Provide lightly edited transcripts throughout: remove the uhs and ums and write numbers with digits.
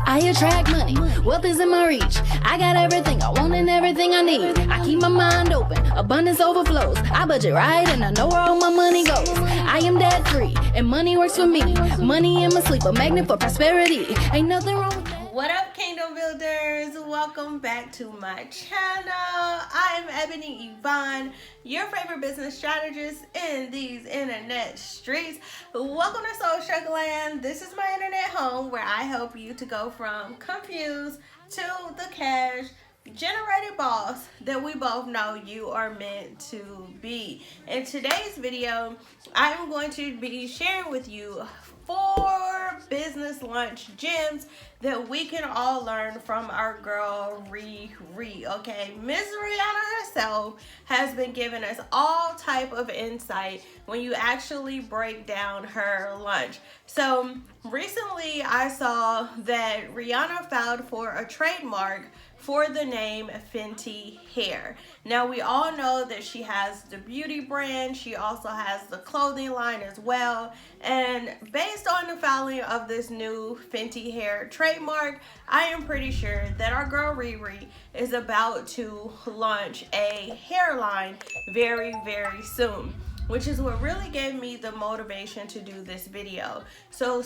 I attract money, wealth is in my reach. I got everything I want and everything I need. I keep my mind open, abundance overflows. I budget right and I know where all my money goes. I am debt free and money works for me. Money in my sleep, a magnet for prosperity. Ain't nothing wrong with that. What up, Kingdom Builders? Welcome back to my channel. I am Ebony Yvonne, your favorite business strategist in these internet streets. Welcome to Soul Struggle Land. This is my internet home where I help you to go from confused to the cash generated boss that we both know you are meant to be. In today's video, I am going to be sharing with you 4 business lunch gems that we can all learn from our girl Riri. Okay, Miss Rihanna herself has been giving us all type of insight when you actually break down her lunch. So recently I saw that Rihanna filed for a trademark for the name Fenty Hair. Now we all know that she has the beauty brand, she also has the clothing line as well, and based on the filing of this new Fenty Hair trademark, I am pretty sure that our girl Riri is about to launch a hairline very soon, which is what really gave me the motivation to do this video. So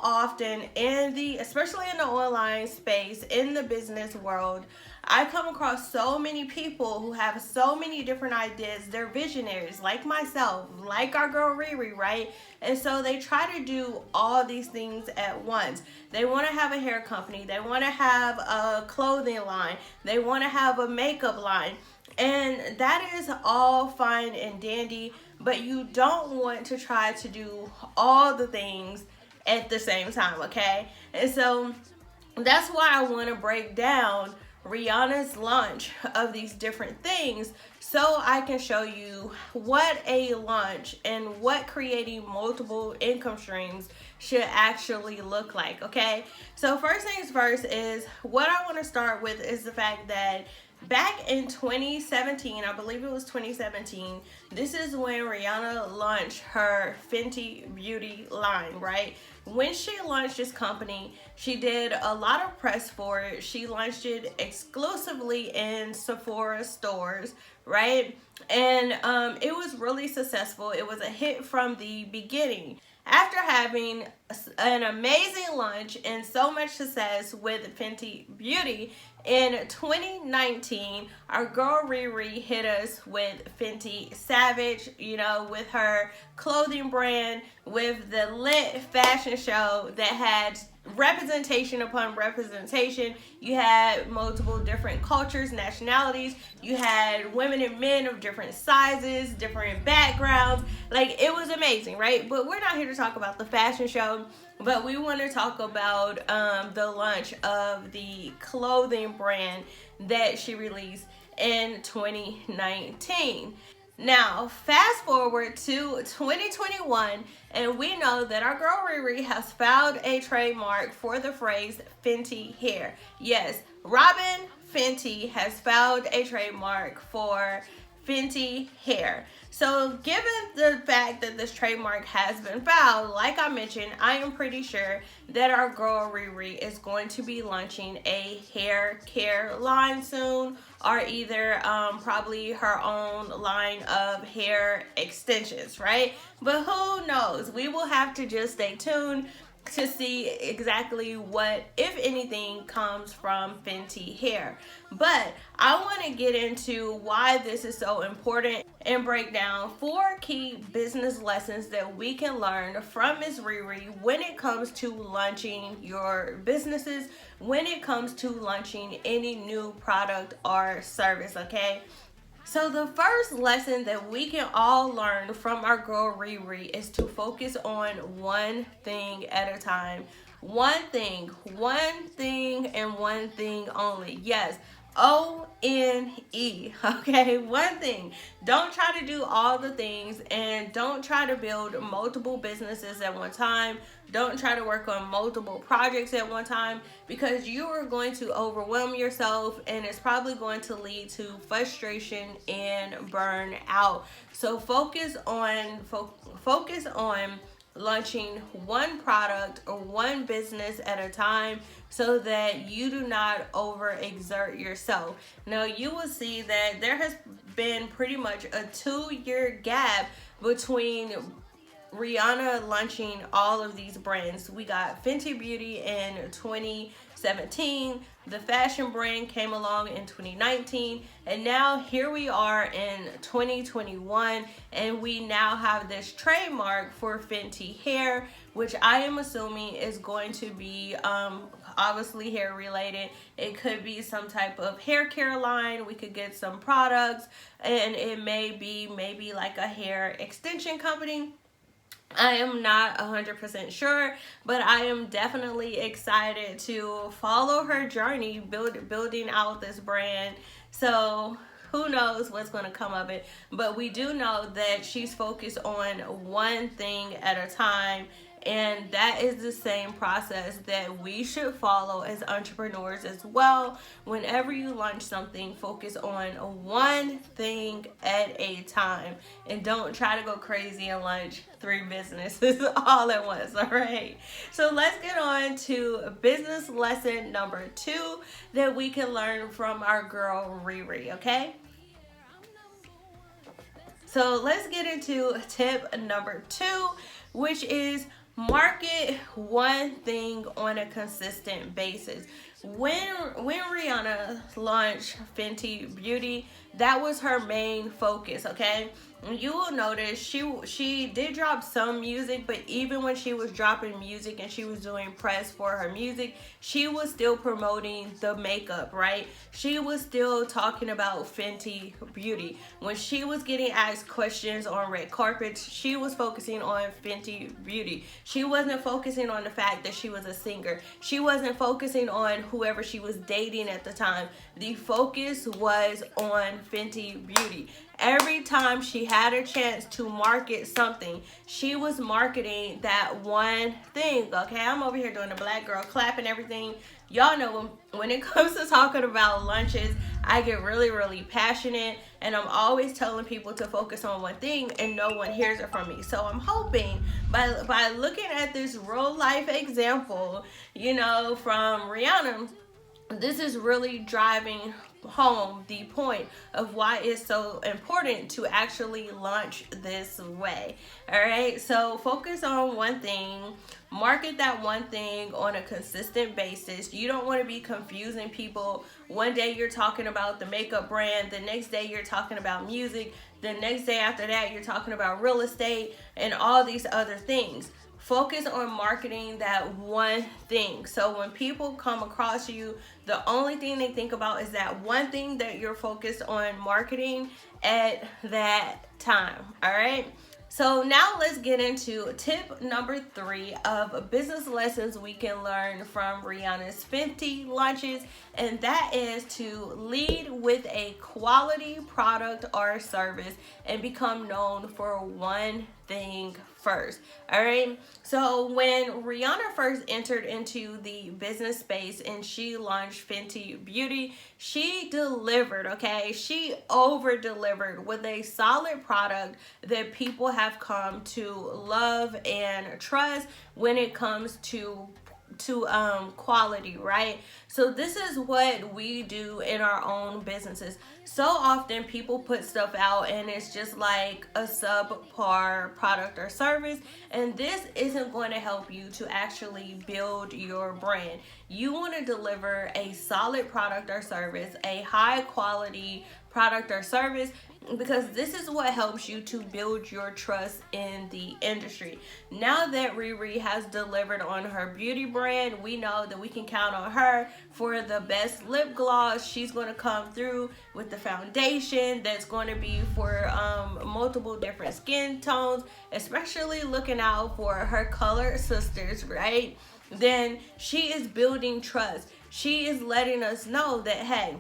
often especially in the online space, in the business world, I come across so many people who have so many different ideas. They're visionaries like myself, like our girl Riri, right? And so they try to do all these things at once. They want to have a hair company, they want to have a clothing line, they want to have a makeup line, and that is all fine and dandy, but you don't want to try to do all the things at the same time, okay? And so that's why I want to break down Rihanna's launch of these different things so I can show you what a launch and what creating multiple income streams should actually look like, okay? So first things first is what I want to start with is the fact that back in 2017, I believe it was 2017, this is when Rihanna launched her Fenty Beauty line, right? When she launched this company, she did a lot of press for it. She launched it exclusively in Sephora stores, right? And it was really successful. It was a hit from the beginning. After having an amazing launch and so much success with Fenty Beauty, in 2019, our girl Riri hit us with Fenty Savage, you know, with her clothing brand, with the lit fashion show that had representation upon representation. You had multiple different cultures, nationalities. You had women and men of different sizes, different backgrounds. Like, it was amazing, right? But we're not here to talk about the fashion show, but we want to talk about the launch of the clothing brand that she released in 2019. Now, fast forward to 2021, and we know that our girl Riri has filed a trademark for the phrase Fenty Hair. Yes, Robin Fenty has filed a trademark for Fenty Hair. So given the fact that this trademark has been filed, like I mentioned, I am pretty sure that our girl Riri is going to be launching a hair care line soon, or either probably her own line of hair extensions, right? But who knows? We will have to just stay tuned to see exactly what, if anything, comes from Fenty Hair. But I want to get into why this is so important and break down 4 key business lessons that we can learn from Ms. Riri when it comes to launching your businesses, when it comes to launching any new product or service, okay? So the first lesson that we can all learn from our girl Riri is to focus on one thing at a time. One thing, and one thing only. Yes, O-N-E, okay? One thing. Don't try to do all the things, and don't try to build multiple businesses at one time. Don't try to work on multiple projects at one time, because you are going to overwhelm yourself, and it's probably going to lead to frustration and burnout. So focus on launching one product or one business at a time so that you do not overexert yourself. Now you will see that there has been pretty much a 2-year gap between Rihanna launching all of these brands. We got Fenty Beauty in 2017, the fashion brand came along in 2019, and now here we are in 2021, and we now have this trademark for Fenty Hair, which I am assuming is going to be obviously hair related. It could be some type of hair care line. We could get some products, and it may be maybe like a hair extension company. I am not 100% sure, but I am definitely excited to follow her journey building out this brand. So who knows what's going to come of it, but we do know that she's focused on one thing at a time, and that is the same process that we should follow as entrepreneurs as well. Whenever you launch something, focus on one thing at a time, and don't try to go crazy and launch 3 businesses all at once. All right, so let's get on to business lesson number 2 that we can learn from our girl Riri. Okay, so let's get into tip number 2, which is market one thing on a consistent basis. When Rihanna launched Fenty Beauty, that was her main focus, okay? You will notice she did drop some music, but even when she was dropping music and she was doing press for her music, she was still promoting the makeup, right? She was still talking about Fenty Beauty. When she was getting asked questions on red carpets, she was focusing on Fenty Beauty. She wasn't focusing on the fact that she was a singer. She wasn't focusing on whoever she was dating at the time. The focus was on Fenty Beauty. Every time she had a chance to market something, she was marketing that one thing. Okay, I'm over here doing the black girl clapping everything. Y'all know when it comes to talking about lunches, I get really passionate, and I'm always telling people to focus on one thing, and no one hears it from me. So I'm hoping by looking at this real life example, you know, from Rihanna, this is really driving home the point of why it's so important to actually launch this way. All right, so focus on one thing, market that one thing on a consistent basis. You don't want to be confusing people. One day you're talking about the makeup brand, the next day you're talking about music, the next day after that you're talking about real estate and all these other things. Focus on marketing that one thing. So when people come across you, the only thing they think about is that one thing that you're focused on marketing at that time. All right. So now let's get into tip number 3 of business lessons we can learn from Rihanna's Fenty launches, and that is to lead with a quality product or service and become known for one thing first. All right, so when Rihanna first entered into the business space and she launched Fenty Beauty, she delivered. Okay, she over delivered with a solid product that people have come to love and trust when it comes to quality, right? So this is what we do in our own businesses. So often people put stuff out and it's just like a subpar product or service, and this isn't going to help you to actually build your brand. You want to deliver a solid product or service, a high quality product or service, because this is what helps you to build your trust in the industry. Now that Riri has delivered on her beauty brand, we know that we can count on her for the best lip gloss. She's going to come through with the foundation that's going to be for multiple different skin tones, especially looking out for her colored sisters, right? Then she is building trust. She is letting us know that, hey,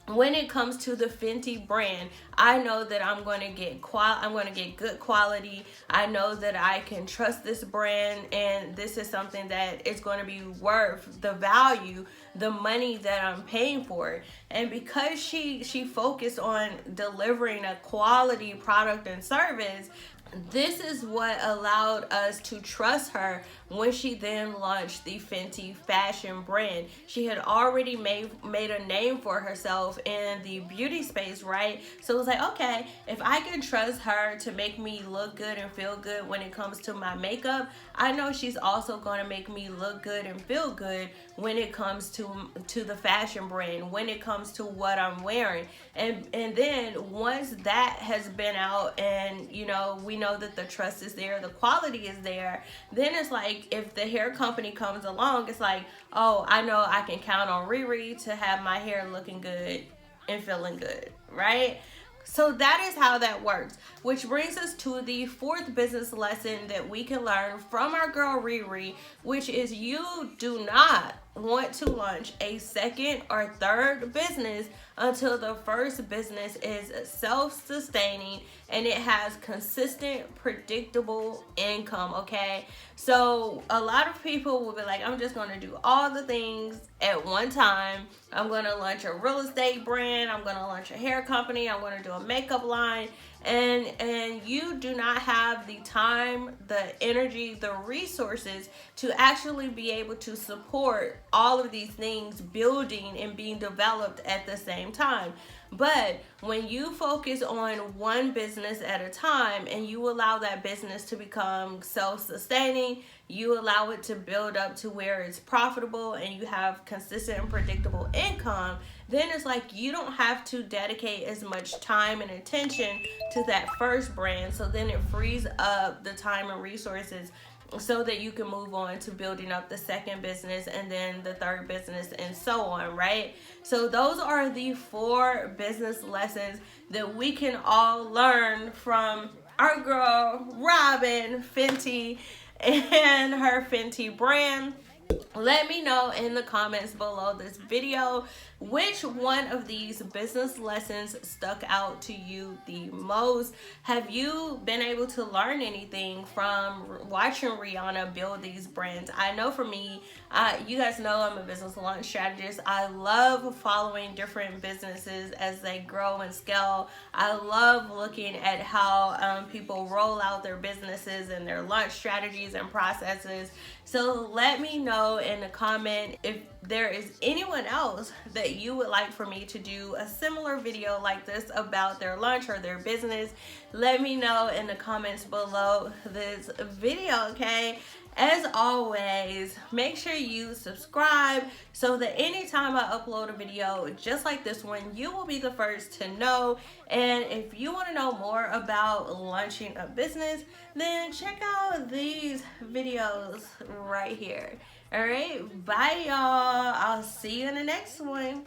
when it comes to the Fenty brand, I know that I'm going to get good quality. I know that I can trust this brand, and this is something that is going to be worth the value, the money that I'm paying for it. And because she focused on delivering a quality product and service, this is what allowed us to trust her when she then launched the Fenty fashion brand. She had already made a name for herself in the beauty space, right? So it was like, okay, if I can trust her to make me look good and feel good when it comes to my makeup, I know she's also going to make me look good and feel good when it comes to the fashion brand, when it comes to what I'm wearing. And then once that has been out, and you know, we know that the trust is there, the quality is there, then it's like, if the hair company comes along, it's like, oh, I know I can count on Riri to have my hair looking good and feeling good, right? So that is how that works, which brings us to the fourth business lesson that we can learn from our girl Riri, which is you do not want to launch a second or third business until the first business is self-sustaining and it has consistent, predictable income, okay? So a lot of people will be like, I'm just going to do all the things at one time. I'm going to launch a real estate brand. I'm going to launch a hair company. I'm going to do a makeup line. And you do not have the time, the energy, the resources to actually be able to support all of these things building and being developed at the same time. But when you focus on one business at a time and you allow that business to become self-sustaining, you allow it to build up to where it's profitable and you have consistent and predictable income, then it's like you don't have to dedicate as much time and attention to that first brand. So then it frees up the time and resources so that you can move on to building up the second business and then the third business and so on, right? So those are the 4 business lessons that we can all learn from our girl Robin Fenty and her Fenty brand. Let me know in the comments below this video which one of these business lessons stuck out to you the most. Have you been able to learn anything from watching Rihanna build these brands? I know for me, you guys know I'm a business launch strategist. I love following different businesses as they grow and scale. I love looking at how people roll out their businesses and their launch strategies and processes. So let me know in the comment if there is anyone else that you would like for me to do a similar video like this about their launch or their business. Let me know in the comments below this video, okay? As always, make sure you subscribe so that anytime I upload a video just like this one, you will be the first to know. And if you want to know more about launching a business, then check out these videos right here. All right, bye y'all. I'll see you in the next one.